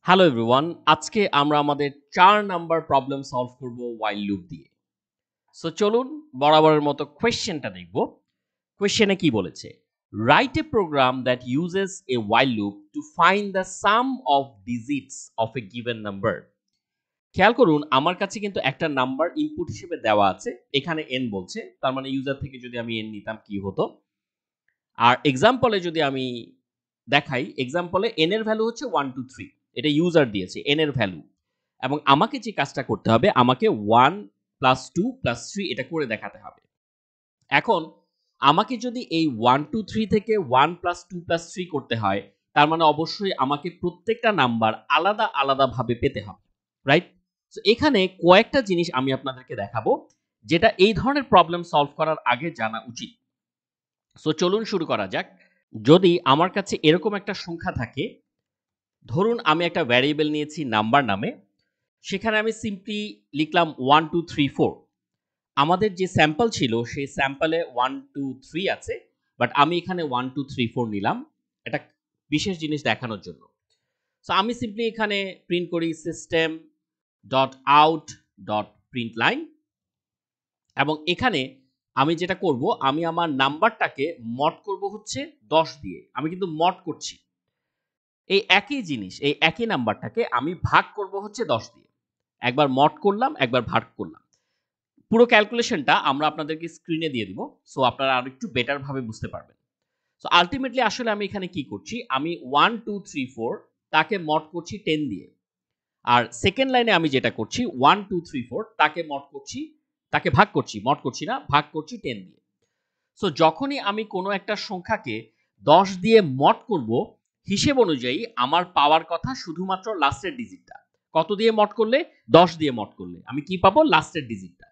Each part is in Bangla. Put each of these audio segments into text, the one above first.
হ্যালো এভরিওয়ান, আজকে আমরা আমাদের ৪ নাম্বার প্রবলেম সলভ করব while লুপ দিয়ে। সো চলুন বরাবরের মতো কোয়েশ্চেনটা দেখব। কোয়েশ্চেনে কি বলেছে? Write a program that uses A while loop to find the some of digits of a given number. খেয়াল করুন আমার কাছে কিন্তু একটা নাম্বার ইনপুট হিসেবে দেওয়া আছে। এখানে n বলছে। তার মানে ইউজার থেকে যদি আমি n নিতাম কি হতো? আর এক্সাম্পলে যদি আমি দেখাই, এক্সাম্পলে n এর ভ্যালু হচ্ছে 1 2 3। এটা ইউজার দিয়েছে n এর ভ্যালু। এবং আমাকে যে কাজটা করতে হবে, আমাকে 1 প্লাস 2 প্লাস 3 এটা করে দেখাতে হবে। এখন আমাকে যদি এই 1 2 3 থেকে 1 প্লাস 2 প্লাস 3 করতে হয়, তার মানে অবশ্যই আমাকে প্রত্যেকটা নাম্বার আলাদা আলাদা ভাবে পেতে হবে, রাইট? সো এখানে কয়েকটা জিনিস আমি আপনাদেরকে দেখাবো, যেটা এই ধরনের প্রবলেম সলভ করার আগে জানা উচিত। সো চলুন শুরু করা যাক। যদি আমার কাছে এরকম একটা সংখ্যা থাকে, ধরুন আমি একটা ভ্যারিয়েবল নিয়েছি নাম্বার নামে, সেখানে আমি সিম্পলি লিখলাম 1 2 3 4। আমাদের যে স্যাম্পল ছিল সেই স্যাম্পলে 1 2 3 আছে, বাট আমি এখানে 1 2 3 4 নিলাম একটা বিশেষ জিনিস দেখানোর জন্য। সো আমি সিম্পলি এখানে প্রিন্ট করি system dot out dot print line, এবং এখানে আমি যেটা করব, আমি আমার নাম্বারটাকে মড করব হচ্ছে 10 দিয়ে। আমি কিন্তু মড করছি এই একই জিনিস, এই একই নাম্বারটাকে আমি ভাগ করব হচ্ছে 10 দিয়ে। একবার মড করলাম, একবার ভাগ করলাম। পুরো ক্যালকুলেশনটা আমরা আপনাদেরকে স্ক্রিনে দিয়ে দিব, সো আপনারা আরো একটু বেটার ভাবে বুঝতে পারবেন। সো আলটিমেটলি আসলে আমি এখানে কি করছি, আমি 1 2 3 4 তাকে মড করছি 10 দিয়ে। আর সেকেন্ড লাইনে আমি যেটা করছি 1 2 3 4 তাকে মড করছি, তাকে ভাগ করছি, মড করছি না, ভাগ করছি 10 দিয়ে। সো যখনই আমি কোনো একটা সংখ্যাকে 10 দিয়ে মড করব, হিসেব অনুযায়ী আমার পাওয়ার কথা শুধুমাত্র লাস্টের ডিজিটটা। কত দিয়ে মড করলে? 10 দিয়ে মড করলে আমি কি পাবো? লাস্টের ডিজিটটা।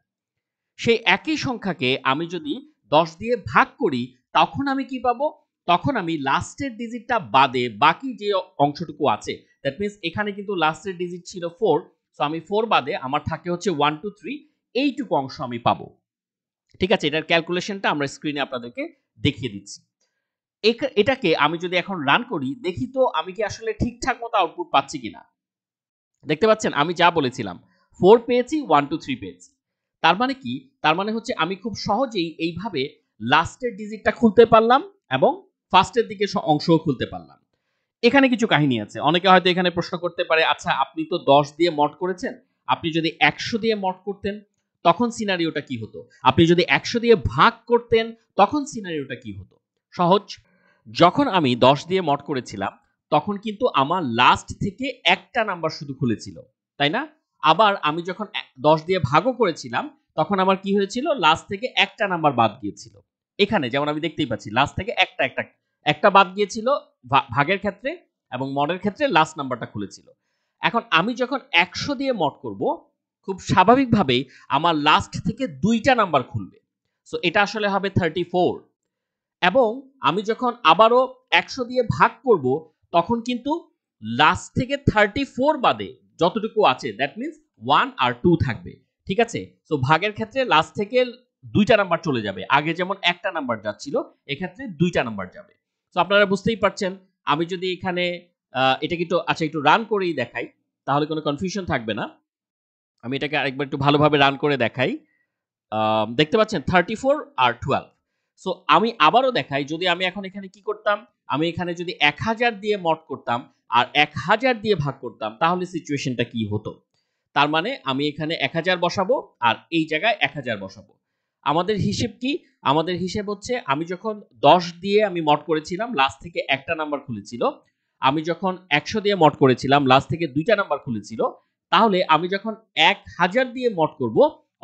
সেই একই সংখ্যাকে আমি যদি 10 দিয়ে ভাগ করি, তখন আমি কি পাবো? তখন আমি লাস্টের ডিজিটটা বাদে বাকি যে অংশটুকু আছে, দ্যাট মিন্স এখানে কিন্তু লাস্টের ডিজিট ছিল 4, সো আমি 4 বাদে আমার থাকে হচ্ছে 1 2 3, এইটুকু অংশ আমি পাবো। ঠিক আছে, এটার ক্যালকুলেশনটা আমরা স্ক্রিনে আপনাদেরকে দেখিয়ে দিচ্ছি। এটাকে আমি যদি এখন রান করি, দেখি তো আমি কি আসলে ঠিকঠাক মতো আউটপুট পাচ্ছি কিনা। দেখতে পাচ্ছেন আমি যা বলেছিলাম 4 পেয়েছি, 1 2 3 পেয়েছি। তার মানে কি? তার মানে হচ্ছে আমি খুব সহজেই এইভাবে লাস্টের ডিজিটটা খুলতে পারলাম এবং ফার্স্টের দিকে অংশও খুলতে পারলাম। এখানে কিছু কাহিনী আছে। অনেকে হয়তো এখানে প্রশ্ন করতে পারে, আচ্ছা আপনি তো 10 দিয়ে মড করেছেন, আপনি যদি 100 দিয়ে মড করতেন তখন সিনারিওটা কি হতো? আপনি যদি 100 দিয়ে ভাগ করতেন তখন সিনারিওটা কি হতো? সহজ। যখন আমি 10 দিয়ে মড করেছিলাম তখন কিন্তু আমার লাস্ট থেকে একটা নাম্বার শুধু খুলেছিল, তাই না? আবার আমি যখন 10 দিয়ে ভাগও করেছিলাম তখন আমার কি হয়েছিল? লাস্ট থেকে একটা নাম্বার বাদ গিয়েছিল। এখানে যেমন আমি দেখতেই পাচ্ছি লাস্ট থেকে একটা একটা একটা বাদ গিয়েছিল ভাগের ক্ষেত্রে, এবং মডের ক্ষেত্রে লাস্ট নাম্বারটা খুলেছিল। এখন আমি যখন 100 দিয়ে মড করব, খুব স্বাভাবিকভাবেই আমার লাস্ট থেকে দুইটা নাম্বার খুলবে। সো এটা আসলে হবে 34। এবং আমি যখন আবারও 100 দিয়ে ভাগ করব, তখন কিন্তু লাস্ট থেকে 34 বাদে যতটুকু আছে, দ্যাট মিন্স 1 আর 2 থাকবে। ঠিক আছে? সো ভাগের ক্ষেত্রে লাস্ট থেকে দুইটা নাম্বার চলে যাবে। আগে যেমন একটা নাম্বার যাচ্ছিল, এক্ষেত্রে দুইটা নাম্বার যাবে। সো আপনারা বুঝতেই পারছেন। আমি যদি এখানে এটাকে একটু একটু রান করেই দেখাই, তাহলে কোনো কনফিউশন থাকবে না। আমি এটাকে আরেকবার একটু ভালোভাবে রান করে দেখাই। দেখতে পাচ্ছেন 34 আর 12। সো আমি আবারও দেখাই, যদি আমি এখন এখানে কি করতাম, আমি এখানে যদি 1000 দিয়ে মড করতাম আর 1000 দিয়ে ভাগ করতাম, তাহলে সিচুয়েশনটা কি হতো? তার মানে আমি এখানে 1000 বসাবো আর এই জায়গায় 1000 বসাবো। আমাদের হিসেব কি? আমাদের হিসেব হচ্ছে আমি যখন 10 দিয়ে আমি মড করেছিলাম, লাস্ট থেকে একটা নাম্বার খুলেছিল। আমি যখন 100 দিয়ে মড করেছিলাম, লাস্ট থেকে দুইটা নাম্বার খুলেছিল। তাহলে আমি যখন 1000 দিয়ে মড করব,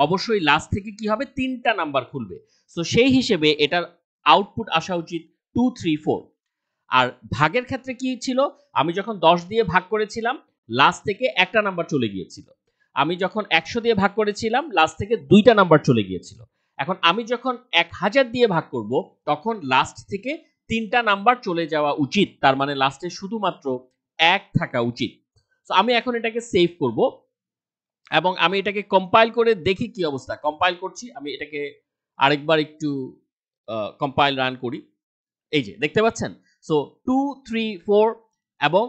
অবশ্যই লাস্ট থেকে কি হবে? তিনটা নাম্বার খুলবে। সো সেই হিসেবে এটার আউটপুট আসা উচিত 2 3 4। আর ভাগের ক্ষেত্রে কি ছিল? আমি যখন 10 দিয়ে ভাগ করেছিলাম, লাস্ট থেকে একটা নাম্বার চলে গিয়েছিল। আমি যখন 100 দিয়ে ভাগ করেছিলাম, লাস্ট থেকে দুইটা নাম্বার চলে গিয়েছিল। এখন আমি যখন 1000 দিয়ে ভাগ করব, তখন লাস্ট থেকে তিনটা নাম্বার চলে যাওয়া উচিত। তার মানে লাস্টে শুধুমাত্র 1 থাকা উচিত। সো আমি এখন এটাকে সেভ করব এবং আমি এটাকে কম্পাইল করে দেখি কি অবস্থা। কম্পাইল করছি। আমি এটাকে আরেকবার একটু কম্পাইল রান করি। এই যে দেখতে পাচ্ছেন? সো 2 3 4 এবং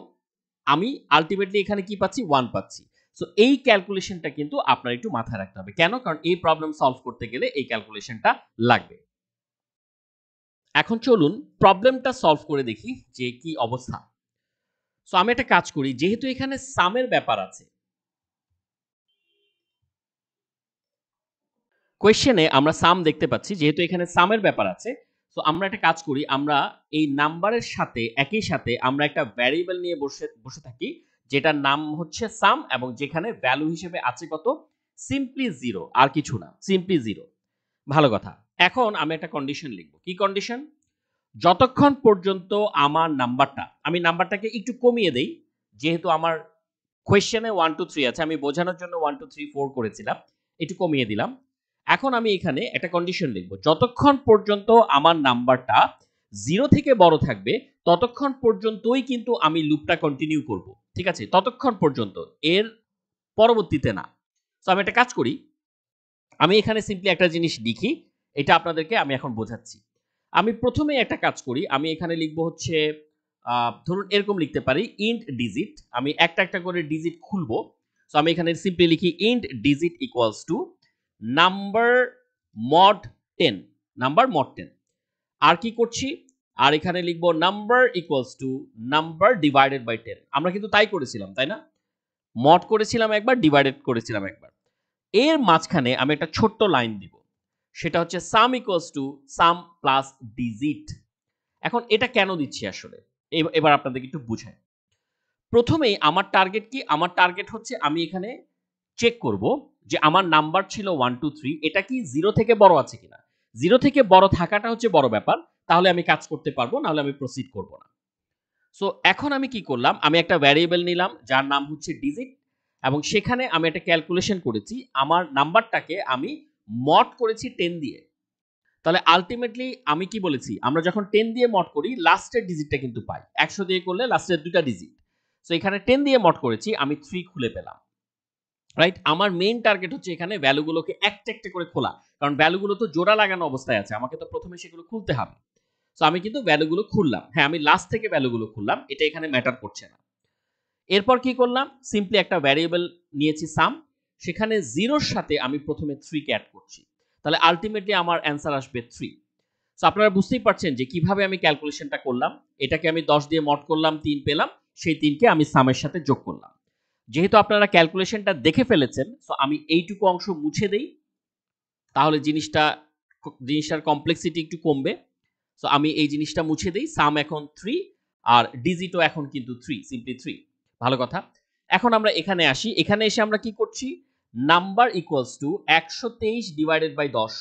আমি আলটিমেটলি এখানে কি পাচ্ছি 1 পাচ্ছি। সো এই ক্যালকুলেশনটা কিন্তু আপনার একটু মাথায় রাখতে হবে। কেন? কারণ এই প্রবলেম সলভ করতে গেলে এই ক্যালকুলেশনটা লাগবে। এখন চলুন প্রবলেমটা সলভ করে দেখি যে কি অবস্থা। সো আমি একটা কাজ করি, যেহেতু এখানে সামের ব্যাপার আছে, কোয়েশ্চেনে আমরা সাম দেখতে পাচ্ছি, যেহেতু এখানে সামের ব্যাপার আছে, সো আমরা একটা কাজ করি, আমরা এই নাম্বারের সাথে একই সাথে আমরা একটা ভ্যারিয়েবল নিয়ে বসে থাকি, যেটার নাম হচ্ছে সাম, এবং যেখানে ভ্যালু হিসেবে আছে কত? সিম্পলি 0, আর কিছু না, সিম্পলি 0। ভালো কথা। এখন আমি একটা কন্ডিশন লিখব। কি কন্ডিশন? যতক্ষণ পর্যন্ত আমার নাম্বারটা, আমি নাম্বারটাকে একটু কমিয়ে দেই, যেহেতু আমার কোয়েশ্চেনে 1 2 3 আছে, আমি বোঝানোর জন্য 1 2 3 4 করেছিলাম, একটু কমিয়ে দিলাম। এখন আমি এখানে একটা কন্ডিশন লিখব, যতক্ষণ পর্যন্ত আমার নাম্বারটা 0 থেকে বড় থাকবে ততক্ষণ পর্যন্তই কিন্তু আমি লুপটা কন্টিনিউ করব। ঠিক আছে? ততক্ষণ পর্যন্ত, এর পরবর্তীতে না। সো আমি একটা কাজ করি, আমি এখানে সিম্পলি একটা জিনিস লিখি, এটা আপনাদেরকে আমি এখন বোঝাচ্ছি। আমি প্রথমে একটা কাজ করি, আমি এখানে লিখবো হচ্ছে ধরুন এরকম লিখতে পারি, ইন্ট ডিজিট। আমি একটা একটা করে ডিজিট খুলবো। সো আমি এখানে সিম্পলি লিখি int digit equals to number mod 10, number mod 10। আর কি করছি? আর এখানে লিখবো number equals to number divided by 10। আমরা কিন্তু তাই করেছিলাম, তাই না? মড করেছিলাম একবার, ডিভাইডেড করেছিলাম একবার। এর মাঝখানে আমি একটা ছোট্ট লাইন দিব, সেটা হচ্ছে sum equals to sum plus digit. এখন এটা কেন দিচ্ছি আসলে, এবার আপনাদেরকে একটু বুঝাই। প্রথমেই আমার টার্গেট কি? আমার টার্গেট হচ্ছে আমি এখানে চেক করব যে আমার নাম্বার ছিল 1 2 3, এটা কি 0 থেকে বড় আছে কিনা। 0 থেকে বড় থাকাটা হচ্ছে বড় ব্যাপার, তাহলে আমি কাজ করতে পারবো, নাহলে আমি প্রসিড করব না। সো এখন আমি কি করলাম, আমি একটা ভ্যারিয়েবল নিলাম যার নাম হচ্ছে ডিজিট, এবং সেখানে আমি একটা ক্যালকুলেশন করেছি, আমার নাম্বারটাকে আমি মড করেছি 10 দিয়ে। তাহলে আলটিমেটলি আমি কি বলেছি, আমরা যখন 10 দিয়ে মড করি লাস্টের ডিজিটটা কিন্তু পাই, 100 দিয়ে করলে লাস্টের দুইটা ডিজিট। সো এখানে 10 দিয়ে মড করেছি, আমি 3 খুলে পেলাম। রাইট? আমার মেইন টার্গেট হচ্ছে এখানে ভ্যালুগুলোকে একটা একটা করে খোলা, কারণ ভ্যালুগুলো তো জোড়া লাগানো অবস্থায় আছে, আমাকে তো প্রথমে সেগুলো খুলতে হবে। সো আমি কিন্তু ভ্যালুগুলো খুললাম, হ্যাঁ আমি লাস্ট থেকে ভ্যালুগুলো খুললাম, এটা এখানে ম্যাটার করছে না। এরপর কি করলাম, সিম্পলি একটা ভ্যারিয়েবল নিয়েছি সাম, সেখানে 0-র সাথে আমি প্রথমে 3 কে অ্যাড করছি, তাহলে আলটিমেটলি আমার অ্যান্সার আসবে 3। সো আপনারা বুঝতেই পারছেন যে কিভাবে আমি ক্যালকুলেশনটা করলাম। এটাকে আমি 10 দিয়ে মড করলাম, 3 পেলাম, সেই 3কে আমি সামের সাথে যোগ করলাম। যেহেতু আপনারা ক্যালকুলেশনটা দেখে ফেলেছেন, সো আমি এইটুকু অংশ মুছে দেই, তাহলে জিনিসটার কমপ্লেক্সিটি একটু কমবে। সো আমি এই জিনিসটা মুছে দেই, সাম এখন 3 আর ডিজিটও এখন কিন্তু 3, সিম্পলি 3। ভালো কথা। এখন আমরা এখানে আসি, এখানে এসে আমরা কি করছি, number equals to 123 divided by 10।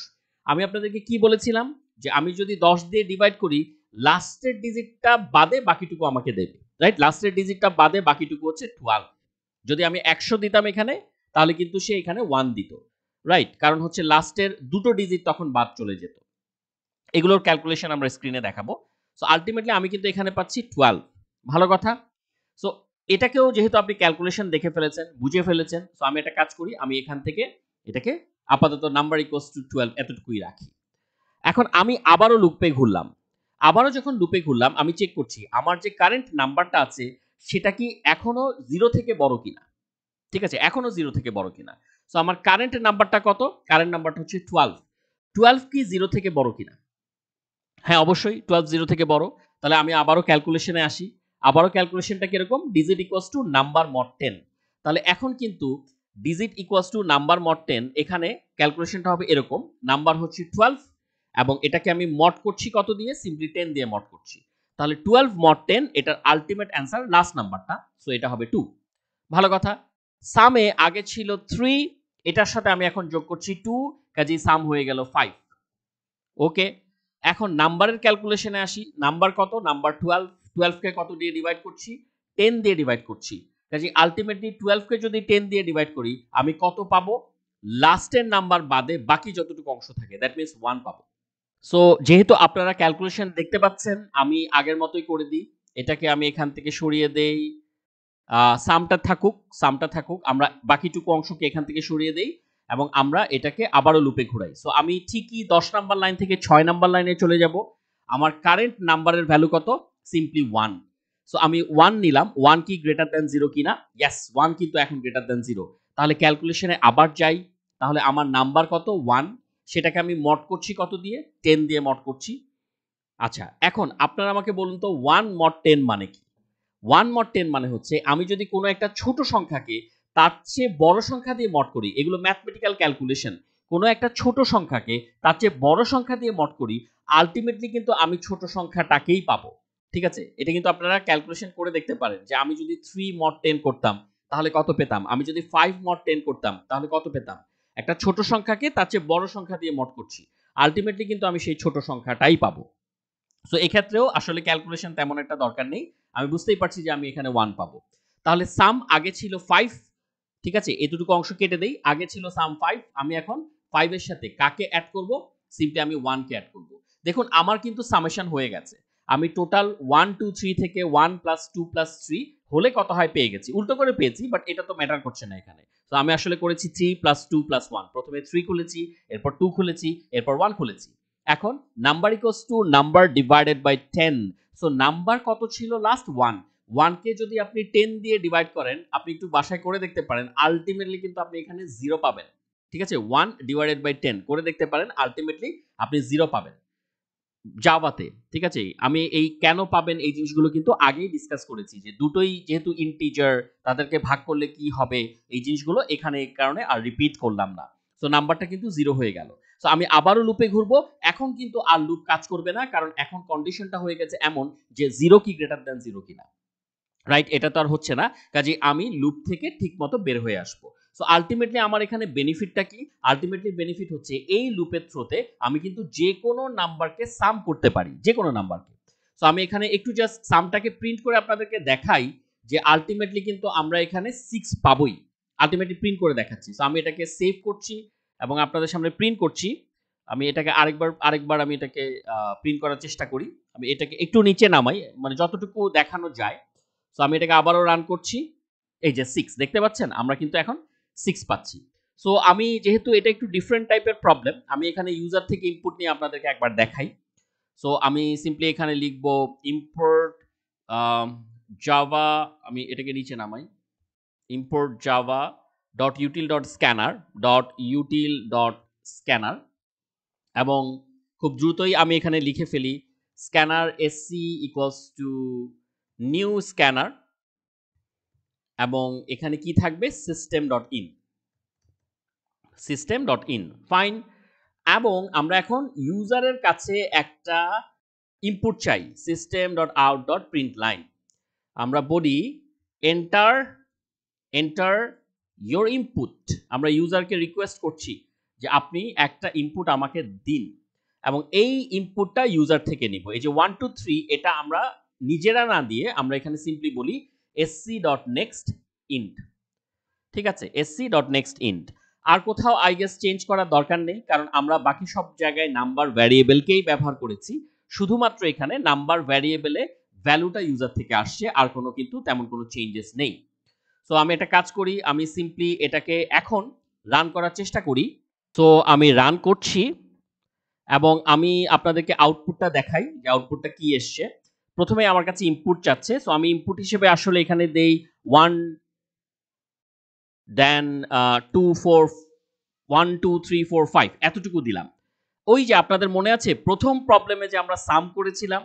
আমি আপনাদেরকে কি বলেছিলাম, যে আমি যদি 10 দিয়ে ডিভাইড করি, লাস্টের ডিজিটটা বাদে বাকিটুকু আমাকে দেবে। রাইট? লাস্টের ডিজিটটা বাদে বাকিটুকু হচ্ছে 12। যদি আমি 100 দিতাম এখানে, তাহলে কিন্তু সে এখানে 1 দিত। রাইট? কারণ হচ্ছে লাস্টের দুটো ডিজিট তখন বাদ চলে যেত। এগুলোর ক্যালকুলেশন আমরা স্ক্রিনে দেখাবো। সো আলটিমেটলি আমি কিন্তু এখানে পাচ্ছি 12। ভালো কথা। সো এটাকেও যেহেতু আপনি ক্যালকুলেশন দেখে ফেলেছেন, বুঝে ফেলেছেন, সো আমি একটা কাজ করি, আমি এখান থেকে এটাকে আপাতত নাম্বার ইকুয়ালস টু 12 এতটুকুই রাখি। এখন আমি আবারও লুপে ঘুরলাম। আবারও যখন লুপে ঘুরলাম, আমি চেক করছি আমার যে কারেন্ট নাম্বারটা আছে সেটা কি এখনো 0 থেকে বড় কিনা। ঠিক আছে? এখনো 0 থেকে বড় কিনা। সো আমার কারেন্ট নাম্বারটা কত? কারেন্ট নাম্বারটা হচ্ছে 12। 12 কি 0 থেকে বড় কিনা? হ্যাঁ, অবশ্যই 12 0 থেকে বড়। তাহলে আমি আবারও ক্যালকুলেশনে আসি। আবারও ক্যালকুলেশনটা কিরকম? Digit equals to number mod 10। তাহলে এখন কিন্তু digit equals to number mod 10, এখানে ক্যালকুলেশনটা হবে এরকম, নাম্বার হচ্ছে 12 এবং এটাকে আমি মড করছি কত দিয়ে? সিম্পলি 10 দিয়ে মড করছি। তাহলে 12 মড 10, এটার আল্টিমেট অ্যান্সার লাস্ট নাম্বারটা, সো এটা হবে 2। ভালো কথা। সামে আগে ছিল 3, এটার সাথে আমি এখন যোগ করছি 2, কাজেই সাম হয়ে গেল 5। ওকে। এখন নাম্বারের ক্যালকুলেশনে আসি। নাম্বার কত? নাম্বার 12। 12 কে কত দিয়ে ডিভাইড করছি? 10 দিয়ে ডিভাইড করছি। কাজেই আলটিমেটলি 12 কে যদি 10 দিয়ে ডিভাইড করি, আমি কত পাবো? লাস্টের নাম্বার বাদে বাকি যতটুকু অংশ থাকে, দ্যাট মিন্স 1 পাবো। সো যেহেতু আপনারা ক্যালকুলেশন দেখতে পাচ্ছেন, আমি আগের মতোই করে দিই। এটাকে আমি এখান থেকে সরিয়ে দেই। সামটা থাকুক, আমরা বাকিটুকু অংশকে এখান থেকে সরিয়ে দেই এবং আমরা এটাকে আবারও লুপে ঘুরাই। সো আমি ঠিকই 10 নাম্বার লাইন থেকে 6 নাম্বার লাইনে চলে যাব। আমার কারেন্ট নাম্বারের ভ্যালু কত? সিম্পলি 1। সো আমি 1 নিলাম, 1 কি গ্রেটার দ্যান 0 কিনা? ইয়েস, 1 কিন্তু এখন গ্রেটার দ্যান 0। তাহলে ক্যালকুলেশনে আবার যাই। তাহলে আমার নাম্বার কত? 1। সেটাকে আমি মড করছি কত দিয়ে? 10 দিয়ে মড করছি। আচ্ছা, এখন আপনারা আমাকে বলুন তো 1 mod 10 মানে কি? 1 mod 10 মানে হচ্ছে আমি যদি কোনো একটা ছোট সংখ্যাকে তার চেয়ে বড় সংখ্যা দিয়ে মড করি, এগুলো ম্যাথমেটিক্যাল ক্যালকুলেশন। কোনো একটা ছোট সংখ্যাকে তার চেয়ে বড় সংখ্যা দিয়ে মড করি, আল্টিমেটলি কিন্তু আমি ছোট সংখ্যাটাকেই পাবো। ঠিক আছে? এটা কিন্তু আপনারা ক্যালকুলেশন করে দেখতে পারেন যে আমি যদি 3 mod 10 করতাম তাহলে কত পেতাম? আমি যদি 5 mod 10 করতাম তাহলে কত পেতাম? একটা ছোট সংখ্যাকে তার চেয়ে বড় সংখ্যা দিয়ে মড করছি। আল্টিমেটলি কিন্তু আমি সেই ছোট সংখ্যাটাই পাবো। সো এক্ষেত্রেও আসলে ক্যালকুলেশন তেমন একটা দরকার নেই। আমি বুঝতেই পারছি যে আমি এখানে 1 পাবো। তাহলে সাম আগে ছিল 5। ঠিক আছে? এতটুকু অংশ কেটে দেই। আগে ছিল সাম 5। আমি এখন 5 এর সাথে কাকে এড করব? সিম্পলি আমি 1 কে এড করব। দেখুন আমার কিন্তু সামেশন হয়ে গেছে। আমি টোটাল 1 2 3 থেকে 1 প্লাস 2 প্লাস 3 হলে কত হয় পেয়ে গেছি। উল্টো করে পেয়েছি, বাট এটা তো ম্যাটার করছে না এখানে। তো আমি আসলে করেছি 3 প্লাস 2 প্লাস 1। প্রথমে 3 খুলেছি, এরপর 2 খুলেছি, এরপর 1 খুলেছি। এখন number equals to number divided by 10। So number কত ছিল লাস্ট? 1। 1 কে যদি আপনি 10 দিয়ে ডিভাইড করেন, আপনি একটু বাসায় করে দেখতে পারেন, আলটিমেটলি কিন্তু আপনি এখানে 0 পাবেন। ঠিক আছে? 1 ডিভাইডেড বাই 10 করে দেখতে পারেন, আলটিমেটলি আপনি 0 পাবেন জাভাতে। ঠিক আছে? আমি এই কেন পাবেন এই জিনিসগুলো কিন্তু আগেই ডিসকাস করেছি যে দুটোই যেহেতু ইন্টিজার, তাদেরকে ভাগ করলে কি হবে, এই জিনিসগুলো এখানে এই কারণে আর রিপিট করলাম না। সো নাম্বারটা কিন্তু 0 হয়ে গেল। সো আমি আবারও লুপে ঘুরবো। এখন কিন্তু আর লুপ কাজ করবে না, কারণ এখন কন্ডিশনটা হয়ে গেছে এমন যে 0 কি গ্রেটার দ্যান 0 কিনা। রাইট? এটা তো আর হচ্ছে না। কাজেই আমি লুপ থেকে ঠিকমতো বের হয়ে আসবো। সো আল্টিমেটলি আমার এখানে বেনিফিটটা কি? আল্টিমেটলি বেনিফিট হচ্ছে এই লুপের থ্রুতে আমি কিন্তু যেকোনো নাম্বারকে সাম করতে পারি, যেকোনো নাম্বারকে। সো আমি এখানে একটু জাস্ট সামটাকে প্রিন্ট করে আপনাদেরকে দেখাই যে আল্টিমেটলি কিন্তু আমরা এখানে 6 পাবোই। আল্টিমেটলি প্রিন্ট করে দেখাচ্ছি। সো আমি এটাকে সেভ করছি এবং আপনাদের সামনে প্রিন্ট করছি। আমি এটাকে আরেকবার আমি এটাকে প্রিন্ট করার চেষ্টা করি। আমি এটাকে একটু নিচে নামাই, মানে যতটুকু দেখানো যায়। সো আমি এটাকে আবারও রান করছি। এই যে 6 দেখতে পাচ্ছেন? আমরা কিন্তু এখন 6 পাচ্ছি। সো আমি যেহেতু এটা একটু ডিফারেন্ট টাইপের প্রবলেম, আমি এখানে ইউজার থেকে ইনপুট নিয়ে আপনাদেরকে একবার দেখাই। সো আমি সিম্পলি এখানে লিখব ইম্পোর্ট জাভা, আমি এটাকে নিচে নামাই। Import Java dot util dot scanner dot util dot scanner, এবং খুব দ্রুতই আমি এখানে লিখে ফেলি scanner SC equals to new scanner, এবং এখানে কি থাকবে? System dot in, system dot in. Fine. এবং আমরা এখন ইউজারের কাছে একটা ইনপুট চাই, system dot out dot print line. আমরা বলি এন্টার এন্টার ইয়োর ইনপুট। আমরা ইউজারকে রিকোয়েস্ট করছি যে আপনি একটা ইনপুট আমাকে দিন, এবং এই ইনপুটটা ইউজার থেকে নিব। এই যে 1 2 3 এটা আমরা নিজেরা না দিয়ে আমরা এখানে সিম্পলি বলি এসসি ডট নেক্সট ইন্ট। ঠিক আছে? SC dot next int. আর কোথাও আই গেস চেঞ্জ করার দরকার নেই, কারণ আমরা বাকি সব জায়গায় নাম্বার ভ্যারিয়েবলকেই ব্যবহার করেছি। শুধুমাত্র এখানে নাম্বার ভ্যারিয়েবলে ভ্যালুটা ইউজার থেকে আসছে, আর কোনো কিন্তু তেমন কোনো চেঞ্জেস নেই। সো আমি একটা কাজ করি, আমি সিম্পলি এটাকে এখন রান করার চেষ্টা করি। সো আমি রান করছি এবং আমি আপনাদেরকে আউটপুটটা দেখাই যে আউটপুটটা কি এসছে। প্রথমে আমার কাছে ইনপুট চাচ্ছে। সো আমি ইনপুট হিসেবে আসলে এখানে দেই 1 দেন 2 4 1 2 3 4 5 এতটুকু দিলাম। ওই যে আপনাদের মনে আছে প্রথম প্রবলেমে যে আমরা সাম করেছিলাম,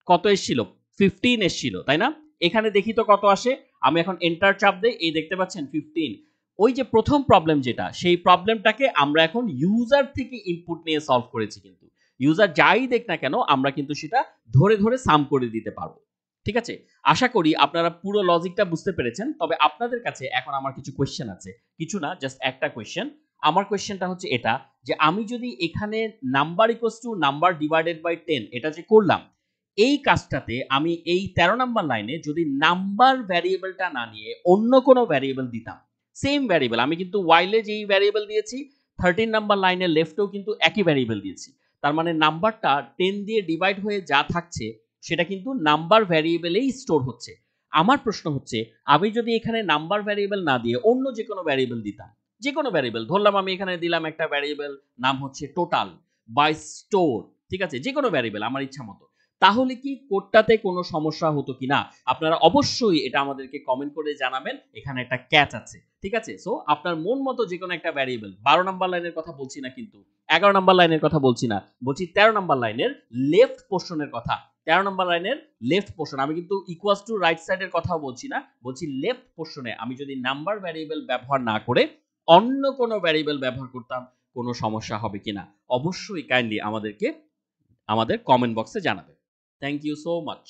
কত এসেছিল? 15 এসেছিল, তাই না? এখানে দেখি তো কত আসে। আমি এখন এন্টার চাপ দেই, এই দেখতে পাচ্ছেন 15। ওই যে প্রথম প্রবলেম যেটা, সেই প্রবলেমটাকে আমরা এখন ইউজার থেকে ইনপুট নিয়ে সলভ করেছি। কিন্তু ইউজার যাই দেখ না কেন আমরা কিন্তু সেটা ধরে ধরে সাম করে দিতে পারবো। ঠিক আছে? আশা করি আপনারা পুরো লজিকটা বুঝতে পেরেছেন। তবে আপনাদের কাছে এখন আমার কিছু কোয়েশ্চেন আছে। কিছু না, জাস্ট একটা কোয়েশ্চেন। আমার কোয়েশ্চেনটা হচ্ছে এটা যে আমি যদি এখানে number equals to number divided by 10 এটা যে করলাম, এই কাজটাতে আমি এই 13 নাম্বার লাইনে যদি নাম্বার ভ্যারিয়েবলটা না নিয়ে অন্য কোনো ভ্যারিয়েবল দিতাম, সেম ভ্যারিয়েবল, আমি কিন্তু ওয়াইলে যেই ভ্যারিয়েবল দিয়েছি 13 নাম্বার লাইনের লেফটেও কিন্তু একই ভ্যারিয়েবল দিয়েছি। তার মানে নাম্বারটা 10 দিয়ে ডিভাইড হয়ে যা থাকছে সেটা কিন্তু নাম্বার ভ্যারিয়েবলেই স্টোর হচ্ছে। আমার প্রশ্ন হচ্ছে আমি যদি এখানে নাম্বার ভ্যারিয়েবল না দিয়ে অন্য যে কোনো ভ্যারিয়েবল দিতাম, যে কোনো ভ্যারিয়েবল ধরলাম, আমি এখানে দিলাম একটা ভ্যারিয়েবল নাম হচ্ছে টোটাল বাই স্টোর। ঠিক আছে? যে কোনো ভ্যারিয়েবল আমার ইচ্ছা মতো। তাহলে কি কোডটাতে কোনো সমস্যা হতো কিনা আপনারা অবশ্যই এটা আমাদেরকে কমেন্ট করে জানাবেন। এখানে একটা ক্যাচ আছে, ঠিক আছে? সো আপনার মন মতো যে কোনো একটা ভ্যারিয়েবল, 12 নাম্বার লাইনের কথা বলছি না, কিন্তু 11 নাম্বার লাইনের কথা বলছি না, বলছি 13 নাম্বার লাইনের লেফট পোর্শনের কথা। 13 নাম্বার লাইনের লেফট পোর্শন, আমি কিন্তু ইকুয়ালস টু রাইট সাইডের কথাও বলছি না, বলছি লেফট পোর্শনে আমি যদি নাম্বার ভ্যারিয়েবল ব্যবহার না করে অন্য কোনো ভ্যারিয়েবল ব্যবহার করতাম, কোনো সমস্যা হবে কিনা অবশ্যই কাইন্ডলি আমাদেরকে আমাদের কমেন্ট বক্সে জানাবেন। Thank you so much.